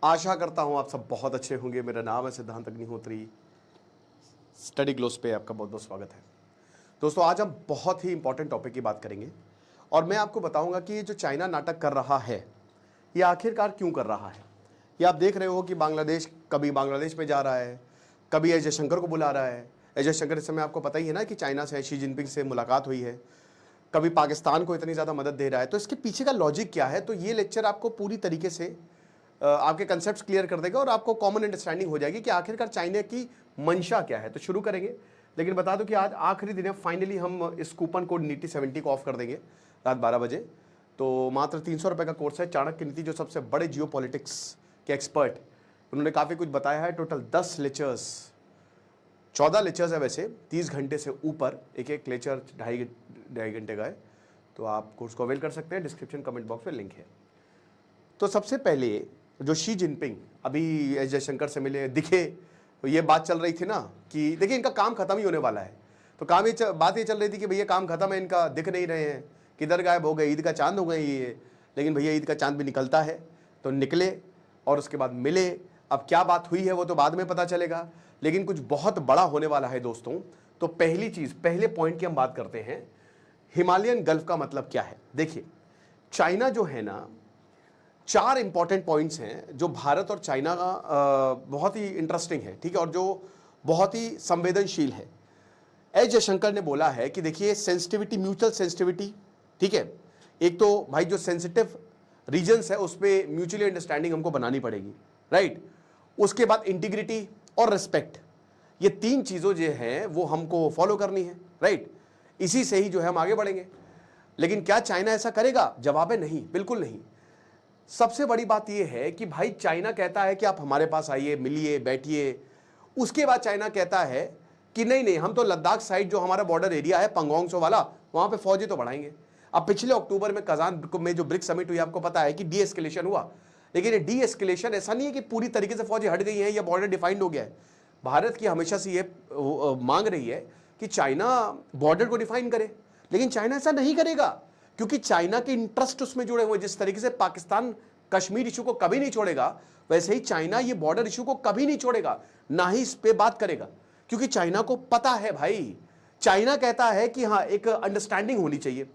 आशा करता हूं आप सब बहुत अच्छे होंगे। मेरा नाम है सिद्धांत अग्निहोत्री। स्टडी ग्लोस पे आपका बहुत बहुत स्वागत है। दोस्तों, आज हम बहुत ही इंपॉर्टेंट टॉपिक की बात करेंगे और मैं आपको बताऊंगा कि ये जो चाइना नाटक कर रहा है ये आखिरकार क्यों कर रहा है। ये आप देख रहे हो कि बांग्लादेश कभी बांग्लादेश में जा रहा है, कभी एस जयशंकर को बुला रहा है। एस जयशंकर इस समय आपको पता ही है ना कि चाइना से शी जिनपिंग से मुलाकात हुई है, कभी पाकिस्तान को इतनी ज़्यादा मदद दे रहा है। तो इसके पीछे का लॉजिक क्या है, तो ये लेक्चर आपको पूरी तरीके से आपके कंसेप्ट्स क्लियर कर देगा और आपको कॉमन अंडरस्टैंडिंग हो जाएगी कि आखिरकार चाइना की मंशा क्या है। तो शुरू करेंगे, लेकिन बता दो कि आज आखिरी दिन है। फाइनली हम इस कूपन कोड नीति 70 को ऑफ कर देंगे रात 12 बजे। तो मात्र 300 रुपये का कोर्स है। चाणक्य नीति जो सबसे बड़े जियो पॉलिटिक्स के एक्सपर्ट, उन्होंने काफ़ी कुछ बताया है। टोटल 10 लेक्चर्स, 14 लेक्चर्स है वैसे, 30 घंटे से ऊपर, एक एक लेक्चर ढाई घंटे का है। तो आप कोर्स को अवेल कर सकते हैं। डिस्क्रिप्शन कमेंट बॉक्स में लिंक है। तो सबसे पहले जो शी जिनपिंग अभी एस जयशंकर से मिले, दिखे, तो ये बात चल रही थी ना कि देखिए इनका काम खत्म ही होने वाला है। तो बात ये चल रही थी कि भैया काम खत्म है इनका, दिख नहीं रहे हैं, किधर गायब हो गए, ईद का चांद हो गए ये। लेकिन भैया ईद का चांद भी निकलता है। तो निकले और उसके बाद मिले। अब क्या बात हुई है वो तो बाद में पता चलेगा, लेकिन कुछ बहुत बड़ा होने वाला है दोस्तों। तो पहली चीज, पहले पॉइंट की हम बात करते हैं, हिमालयन गल्फ का मतलब क्या है। देखिए, चाइना जो है ना, 4 इंपॉर्टेंट पॉइंट्स हैं जो भारत और चाइना का बहुत ही इंटरेस्टिंग है, ठीक है, और जो बहुत ही संवेदनशील है। एस जयशंकर ने बोला है कि देखिए सेंसिटिविटी, म्यूचुअल सेंसिटिविटी, ठीक है। एक तो भाई जो सेंसिटिव रीजन्स है उस पर म्यूचुअली अंडरस्टैंडिंग हमको बनानी पड़ेगी, राइट। उसके बाद इंटीग्रिटी और रिस्पेक्ट, ये 3 चीज़ों जो हैं वो हमको फॉलो करनी है, राइट। इसी से ही जो है हम आगे बढ़ेंगे। लेकिन क्या चाइना ऐसा करेगा? जवाब है नहीं, बिल्कुल नहीं। सबसे बड़ी बात यह है कि भाई चाइना कहता है कि आप हमारे पास आइए, मिलिए, बैठिए। उसके बाद चाइना कहता है कि नहीं नहीं, हम तो लद्दाख साइड जो हमारा बॉर्डर एरिया है पंगोंगसो वाला, वहां पे फौजी तो बढ़ाएंगे। अब पिछले अक्टूबर में कजान में जो ब्रिक्स समिट हुई, आपको पता है कि डी एस्केलेशन हुआ। लेकिन ये डी एस्केलेशन ऐसा नहीं है कि पूरी तरीके से फौजी हट गई है या बॉर्डर डिफाइंड हो गया है। भारत की हमेशा से ये मांग रही है कि चाइना बॉर्डर को डिफाइन करे, लेकिन चाइना ऐसा नहीं करेगा क्योंकि चाइना के इंटरेस्ट उसमें जुड़े हुए। जिस तरीके से पाकिस्तान कश्मीर इशू को कभी नहीं छोड़ेगा, वैसे ही चाइना ये बॉर्डर इशू को कभी नहीं छोड़ेगा, ना ही इस पे बात करेगा। क्योंकि चाइना को पता है भाई, चाइना कहता है कि हाँ एक अंडरस्टैंडिंग होनी चाहिए।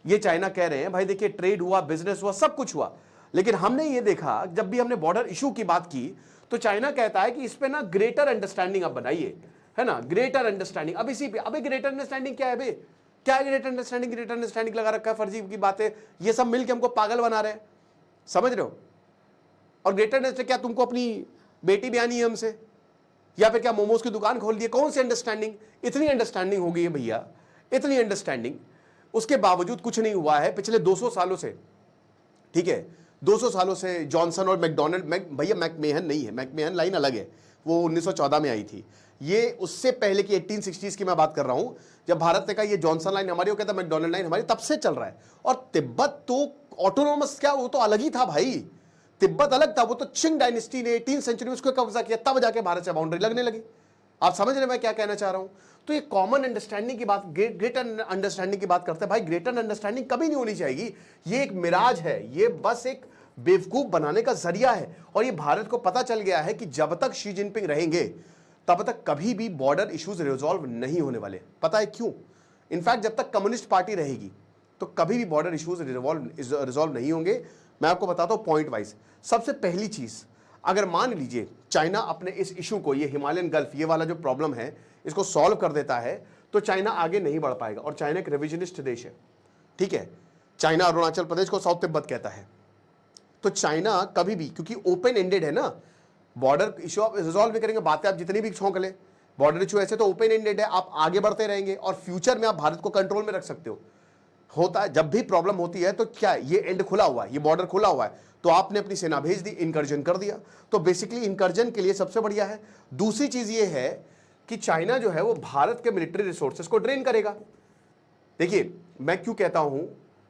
ये चाइना कह रहे हैं भाई देखिए ट्रेड हुआ, बिजनेस हुआ, सब कुछ हुआ, लेकिन हमने ये देखा जब भी हमने बॉर्डर इशू की बात की तो चाइना कहता है कि इस पे ना ग्रेटर अंडरस्टैंडिंग आप बनाइए, है ना, ग्रेटर अंडरस्टैंडिंग। अब इसी पे, अबे ग्रेटर अंडरस्टैंडिंग क्या है बे? क्या है ग्रेटर अंडरस्टैंडिंग? ग्रेटर अंडरस्टैंडिंग लगा रखा है, फर्जी की बातें, ये सब मिलकर हमको पागल बना रहे हैं, समझ रहे हो। और ग्रेटर अंडरस्टैंडिंग क्या, तुमको अपनी बेटी ब्यानी है हमसे, या फिर क्या मोमोज की दुकान खोल दी? कौन सी अंडरस्टैंडिंग? इतनी अंडरस्टैंडिंग हो गई है भैया, इतनी अंडरस्टैंडिंग, उसके बावजूद कुछ नहीं हुआ है पिछले 200 सालों से, ठीक है। 200 सालों से जॉनसन और मैकडोनल्ड, भैया मैकमेहन नहीं है, मैकमेहन लाइन अलग है, वो 1914 में आई थी। ये उससे पहले की 1860s की मैं बात कर रहा हूं, जब भारत ने कहा ये जॉनसन लाइन हमारी, वो कहता मैकडोनल्ड लाइन हमारी, तब से चल रहा है। और तिब्बत तो ऑटोनोमस, क्या वो तो अलग ही था भाई, तिब्बत अलग था। वो तो चिंग डायनेस्टी ने 18th सेंचुरी में उसको कब्जा किया, तब जाके भारत से बाउंड्री लगने लगी। आप समझ रहे मैं क्या कहना चाह रहा हूं। तो ये कॉमन अंडरस्टैंडिंग की बात, ग्रेटर अंडरस्टैंडिंग की बात करते हैं भाई। ग्रेटर अंडरस्टैंडिंग कभी नहीं होनी चाहिए, ये एक मिराज है, ये बस एक बेवकूफ बनाने का जरिया है। और ये भारत को पता चल गया है कि जब तक शी जिनपिंग रहेंगे तब तक कभी भी बॉर्डर इश्यूज रिजॉल्व नहीं होने वाले। पता है क्यों? इनफैक्ट जब तक कम्युनिस्ट पार्टी रहेगी तो कभी भी बॉर्डर इश्यूज रिजॉल्व नहीं होंगे। मैं आपको बताता हूं पॉइंट वाइज। सबसे पहली चीज, अगर मान लीजिए चाइना अपने इस इशू को, ये हिमालयन गल्फ, ये वाला जो प्रॉब्लम है, इसको सॉल्व कर देता है तो चाइना आगे नहीं बढ़ पाएगा। और चाइना एक रिविजनिस्ट देश है, ठीक है। चाइना अरुणाचल प्रदेश को साउथ तिब्बत कहता है। तो चाइना कभी भी, क्योंकि ओपन एंडेड है ना, बॉर्डर इशू आप रिजॉल्व भी करेंगे, बातें आप जितनी भी छौंक ले, बॉर्डर इशू ऐसे तो ओपन एंडेड है, आप आगे बढ़ते रहेंगे और फ्यूचर में आप भारत को कंट्रोल में रख सकते हो। होता है जब भी प्रॉब्लम होती है तो क्या ये एंड खुला हुआ है, ये बॉर्डर खुला हुआ है, तो आपने अपनी सेना भेज दी, इनकर्जन कर दिया, तो बेसिकली इनकर्जन के लिए सबसे बढ़िया है। दूसरी चीज ये है कि चाइना जो है वो भारत के मिलिट्री रिसोर्सेज को ड्रेन करेगा। देखिए मैं क्यों कहता हूं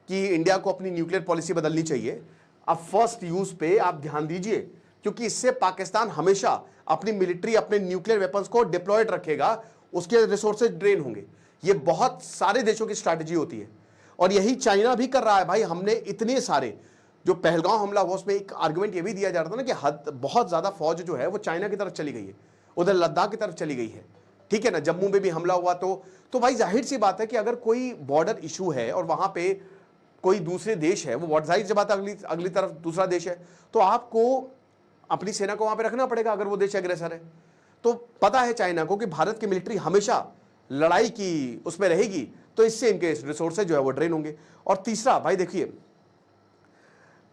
कि इंडिया को अपनी न्यूक्लियर पॉलिसी बदलनी चाहिए। अब फर्स्ट यूज पे आप ध्यान दीजिए, क्योंकि इससे पाकिस्तान हमेशा अपनी मिलिट्री, अपने न्यूक्लियर वेपन्स को डिप्लॉयड रखेगा, उसके रिसोर्सेज ड्रेन होंगे। ये बहुत सारे देशों की स्ट्रैटेजी होती है और यही चाइना भी कर रहा है भाई। हमने इतने सारे जो पहलगांव हमला हुआ उसमें एक आर्गुमेंट ये भी दिया जा रहा था ना कि बहुत ज्यादा फौज जो है वो चाइना की तरफ चली गई है, उधर लद्दाख की तरफ चली गई है, ठीक है ना। जम्मू में भी हमला हुआ तो भाई जाहिर सी बात है कि अगर कोई बॉर्डर इशू है और वहां पे कोई दूसरे देश है, वो जाहिर सी बात है अगली तरफ दूसरा देश है, तो आपको अपनी सेना को वहां पे रखना पड़ेगा अगर वो देश अग्रेसर है। तो पता है चाइना को कि भारत की मिलिट्री हमेशा लड़ाई की उसमें रहेगी, तो इससे इनके रिसोर्सेज जो है वो ड्रेन होंगे। और तीसरा भाई देखिए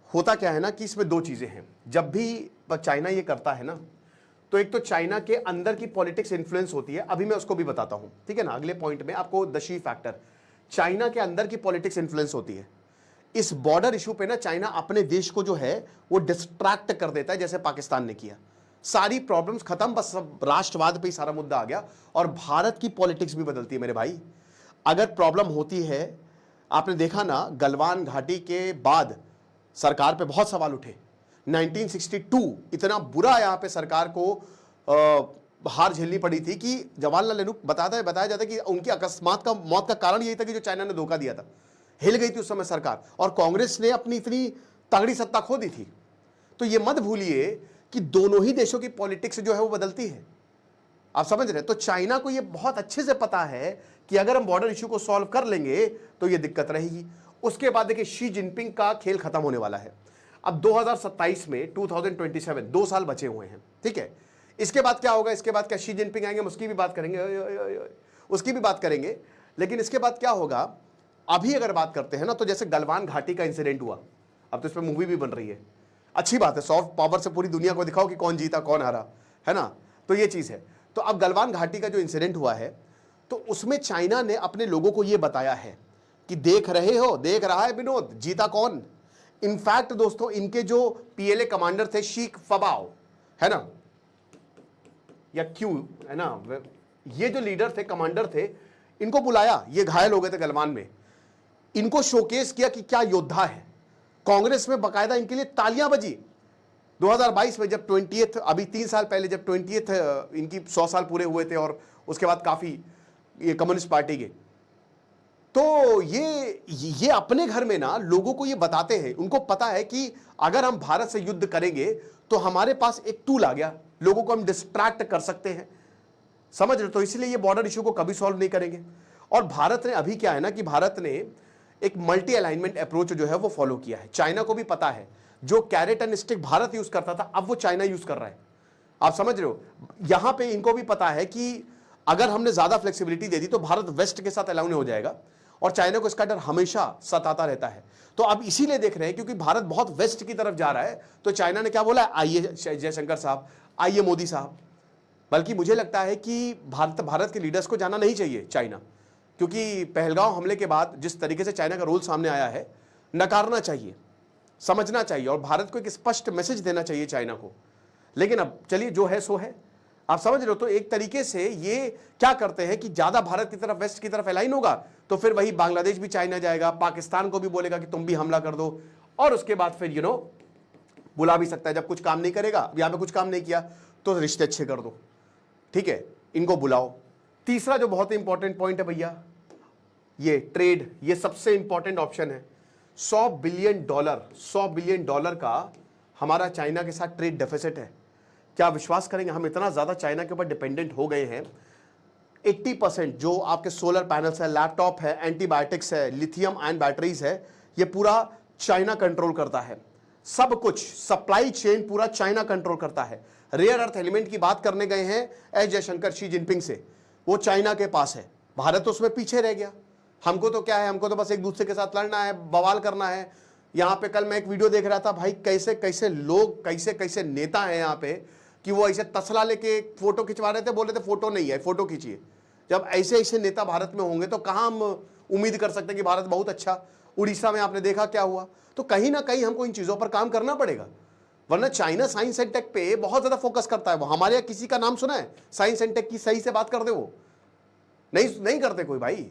होता क्या है ना कि इसमें दो चीजें हैं। जब भी चाइना ये करता है ना, तो एक तो चाइना के अंदर की पॉलिटिक्स इन्फ्लुएंस होती है, अभी मैं उसको भी बताता हूं, ठीक है ना। अगले पॉइंट में आपको द शी फैक्टर, चाइना के अंदर की पॉलिटिक्स इन्फ्लुएंस होती है। इस बॉर्डर इशू पे ना चाइना अपने देश को जो है वो डिस्ट्रैक्ट कर देता है, जैसे पाकिस्तान ने किया। सारी प्रॉब्लम्स खत्म, बस सब राष्ट्रवाद पे ही सारा मुद्दा आ गया और भारत की पॉलिटिक्स भी बदलती है मेरे भाई। अगर प्रॉब्लम होती है, आपने देखा ना गलवान घाटी के बाद सरकार पे बहुत सवाल उठे। 1962 इतना बुरा यहां पे सरकार को हार झेलनी पड़ी थी कि जवाहरलाल नेहरू बताया जाता है कि उनकी अकस्मात का मौत का कारण यही था कि जो चाइना ने धोखा दिया था। हिल गई थी उस समय सरकार और कांग्रेस ने अपनी इतनी तगड़ी सत्ता खो दी थी। तो ये मत भूलिए कि दोनों ही देशों की पॉलिटिक्स जो है वो बदलती है, आप समझ रहे हैं। तो चाइना को ये बहुत अच्छे से पता है कि अगर हम बॉर्डर इशू को सॉल्व कर लेंगे तो ये दिक्कत रहेगी। उसके बाद देखिए शी जिनपिंग का खेल खत्म होने वाला है। अब 2027 में 2027 2 साल बचे हुए हैं, ठीक है। इसके बाद क्या होगा, इसके बाद क्या शी जिनपिंग आएंगे, उसकी भी बात करेंगे, उसकी भी बात करेंगे। लेकिन इसके बाद क्या होगा, अभी अगर बात करते हैं ना, तो जैसे गलवान घाटी का इंसिडेंट हुआ, अब तो इस पर मूवी भी बन रही है। अच्छी बात है, सॉफ्ट पावर से पूरी दुनिया को दिखाओ कि कौन जीता कौन हारा, है ना। तो ये चीज है। तो अब गलवान घाटी का जो इंसिडेंट हुआ है, तो उसमें चाइना ने अपने लोगों को यह बताया है कि देख रहे हो, देख रहा है विनोद, जीता कौन। इनफैक्ट दोस्तों इनके जो पीएलए कमांडर थे शीख फबाओ, है ना, या क्यों, है ना, ये जो लीडर थे, कमांडर थे, इनको बुलाया, ये घायल हो गए थे गलवान में, इनको शोकेस किया कि क्या योद्धा है। कांग्रेस में बकायदा इनके लिए तालियां बजी। 2022 में जब 20th, अभी 3 साल पहले जब 20th इनकी 100 साल पूरे हुए थे और उसके बाद काफी ये कम्युनिस्ट पार्टी के, तो ये अपने घर में ना लोगों को ये बताते हैं। उनको पता है कि अगर हम भारत से युद्ध करेंगे तो हमारे पास एक टूल आ गया, लोगों को हम डिस्ट्रैक्ट कर सकते हैं, समझ रहे। तो इसलिए ये बॉर्डर इशू को कभी सॉल्व नहीं करेंगे। और भारत ने अभी क्या है ना कि भारत ने एक मल्टी अलाइनमेंट अप्रोच जो है वो फॉलो किया है। चाइना को भी पता है, जो carrot and stick Bharat use करता था अब वो चाइना यूज कर रहा है, आप समझ रहे हो। यहां पे इनको भी पता है कि अगर हमने ज्यादा फ्लेक्सिबिलिटी दे दी तो भारत वेस्ट के साथ अलाउन हो जाएगा और चाइना को इसका डर हमेशा सताता रहता है। तो अब इसीलिए देख रहे हैं क्योंकि भारत बहुत वेस्ट की तरफ जा रहा है, तो चाइना ने क्या बोला, आइए जयशंकर साहब, आइए मोदी साहब। बल्कि मुझे लगता है कि भारत के लीडर्स को जाना नहीं चाहिए चाइना, क्योंकि पहलगांव हमले के बाद जिस तरीके से चाइना का रोल सामने आया है, नकारना चाहिए, समझना चाहिए और भारत को एक स्पष्ट मैसेज देना चाहिए चाइना को। लेकिन अब चलिए जो है सो है, आप समझ रहे हो। तो एक तरीके से ये क्या करते हैं कि ज्यादा भारत की तरफ, वेस्ट की तरफ अलाइन होगा तो फिर वही बांग्लादेश भी चाइना जाएगा, पाकिस्तान को भी बोलेगा कि तुम भी हमला कर दो, और उसके बाद फिर बुला भी सकता है जब कुछ काम नहीं करेगा। यहां पे कुछ काम नहीं किया तो रिश्ते अच्छे कर दो, ठीक है, इनको बुलाओ। तीसरा जो बहुत इंपॉर्टेंट पॉइंट है भैया, ये ट्रेड, ये सबसे इंपॉर्टेंट ऑप्शन है। $100 बिलियन का हमारा चाइना के साथ ट्रेड डेफिसिट है। क्या विश्वास करेंगे, हम इतना ज्यादा चाइना के ऊपर डिपेंडेंट हो गए हैं। 80% जो आपके सोलर पैनल्स है, लैपटॉप है, एंटीबायोटिक्स है, लिथियम आयन बैटरीज है, ये पूरा चाइना कंट्रोल करता है। सब कुछ सप्लाई चेन पूरा चाइना कंट्रोल करता है। रेयर अर्थ एलिमेंट की बात करने गए हैं एस जयशंकर शी जिनपिंग से, वो चाइना के पास है। भारत तो उसमें पीछे रह गया। हमको तो क्या है, हमको तो बस एक दूसरे के साथ लड़ना है, बवाल करना है। यहां पे कल मैं एक वीडियो देख रहा था, भाई कैसे कैसे लोग, कैसे कैसे नेता हैं यहाँ पे कि वो ऐसे तसला लेके फोटो खिंचवा रहे थे, बोल रहे थे फोटो नहीं है, फोटो खींचिए। जब ऐसे ऐसे नेता भारत में होंगे तो कहां हम उम्मीद कर सकते हैं कि भारत बहुत अच्छा। उड़ीसा में आपने देखा क्या हुआ। तो कहीं ना कहीं हमको इन चीजों पर काम करना पड़ेगा, वरना चाइना साइंस एंड टेक पे बहुत ज्यादा फोकस करता है। वो हमारे यहाँ किसी का नाम सुना है साइंस एंड टेक की सही से बात कर दे, वो नहीं करते कोई भाई।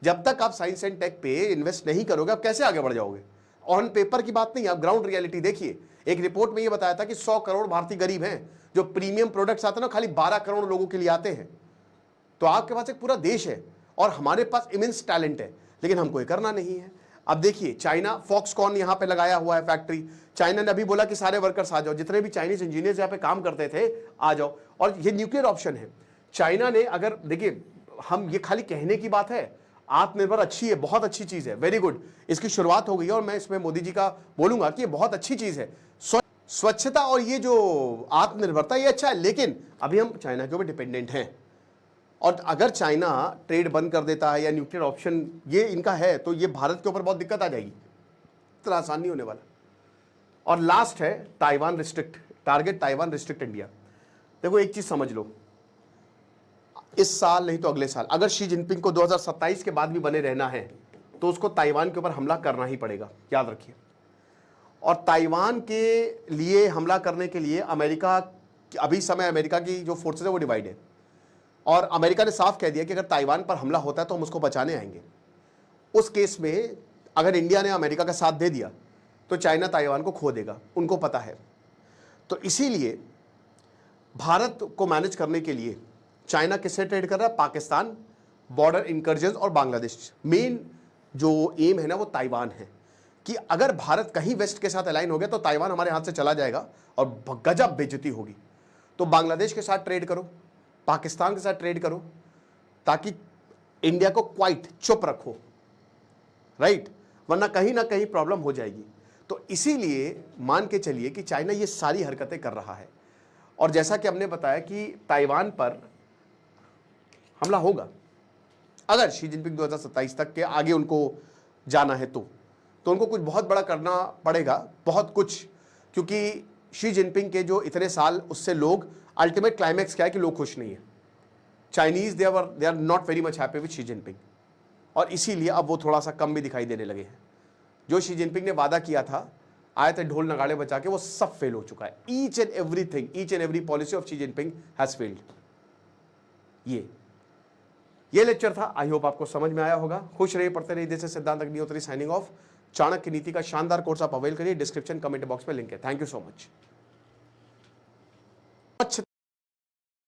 जब तक आप साइंस एंड टेक पे इन्वेस्ट नहीं करोगे आप कैसे आगे बढ़ जाओगे। ऑन पेपर की बात नहीं, आप ग्राउंड रियलिटी देखिए। एक रिपोर्ट में ये बताया था कि 100 करोड़ भारतीय गरीब हैं, जो प्रीमियम प्रोडक्ट्स आते हैं ना खाली 12 करोड़ लोगों के लिए आते हैं। तो आपके पास एक पूरा देश है और हमारे पास इमेंस टैलेंट है, लेकिन हमको ये करना नहीं है। अब देखिए चाइना फॉक्सकॉन यहां पे लगाया हुआ है फैक्ट्री। चाइना ने अभी बोला कि सारे वर्कर्स आ जाओ, जितने भी चाइनीज इंजीनियर्स यहां पे काम करते थे आ जाओ। और ये न्यूक्लियर ऑप्शन है। चाइना ने, अगर देखिए हम ये खाली कहने की बात है, आत्मनिर्भर अच्छी है, बहुत अच्छी चीज है, वेरी गुड, इसकी शुरुआत हो गई है और मैं इसमें मोदी जी का बोलूंगा कि ये बहुत अच्छी चीज है। स्वच्छता और ये जो आत्मनिर्भरता ये अच्छा है, लेकिन अभी हम चाइना के ऊपर डिपेंडेंट हैं। और अगर चाइना ट्रेड बंद कर देता है या न्यूक्लियर ऑप्शन ये इनका है, तो ये भारत के ऊपर बहुत दिक्कत आ जाएगी, इतना आसान नहीं होने वाला। और लास्ट है Taiwan restrict, target Taiwan restrict India. देखो एक चीज समझ लो, इस साल नहीं तो अगले साल अगर शी जिनपिंग को 2027 के बाद भी बने रहना है तो उसको ताइवान के ऊपर हमला करना ही पड़ेगा, याद रखिए। और ताइवान के लिए हमला करने के लिए अमेरिका, अभी समय अमेरिका की जो फोर्सेज है वो डिवाइड है, और अमेरिका ने साफ कह दिया कि अगर ताइवान पर हमला होता है तो हम उसको बचाने आएंगे। उस केस में अगर इंडिया ने अमेरिका का साथ दे दिया तो चाइना ताइवान को खो देगा, उनको पता है। तो इसीलिए भारत को मैनेज करने के लिए चाइना किससे ट्रेड कर रहा है? पाकिस्तान, बॉर्डर इंकर्जन और बांग्लादेश। मेन जो एम है ना वो ताइवान है, कि अगर भारत कहीं वेस्ट के साथ अलाइन हो गया तो ताइवान हमारे हाथ से चला जाएगा और गजब बेइज्जती होगी। तो बांग्लादेश के साथ ट्रेड करो, पाकिस्तान के साथ ट्रेड करो, ताकि इंडिया को क्वाइट चुप रखो, राइट, वरना कहीं ना कहीं प्रॉब्लम हो जाएगी। तो इसीलिए मान के चलिए कि चाइना ये सारी हरकतें कर रहा है। और जैसा कि हमने बताया कि ताइवान पर हमला होगा अगर शी जिनपिंग 2027 तक के आगे उनको जाना है तो उनको कुछ बहुत बड़ा करना पड़ेगा, बहुत कुछ, क्योंकि शी जिनपिंग के जो इतने साल उससे लोग, अल्टीमेट क्लाइमैक्स क्या है कि लोग खुश नहीं है। Chinese they are not very much happy with Xi Jinping, और इसीलिए अब वो थोड़ा सा कम भी दिखाई देने लगे हैं। जो शी जिनपिंग ने वादा किया था, आए थे ढोल नगाड़े बचा के, वो सब फेल हो चुका है। Each and everything, each and every policy of Xi Jinping has failed. ये लेक्चर था, आई होप आपको समझ में आया होगा। खुश रहिए, पढ़ते रहिए। जैसे सिद्धांत अग्निहोत्री साइनिंग ऑफ। चाणक्य नीति का शानदार कोर्स आप अवेल करिए, डिस्क्रिप्शन कमेंट बॉक्स में लिंक है। Thank you so much.